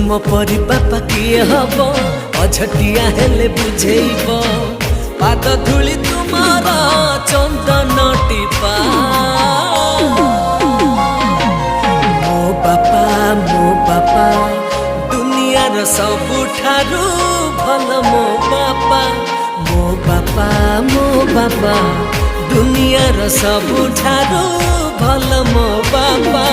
तुम परी बापा किए हब अझटिया हेले बुझेब पाद धूली तुमार चंदन टीपा मो बापा दुनियार सबुठारु भल मो बापा दुनियार सबुठारु भल मो बापा।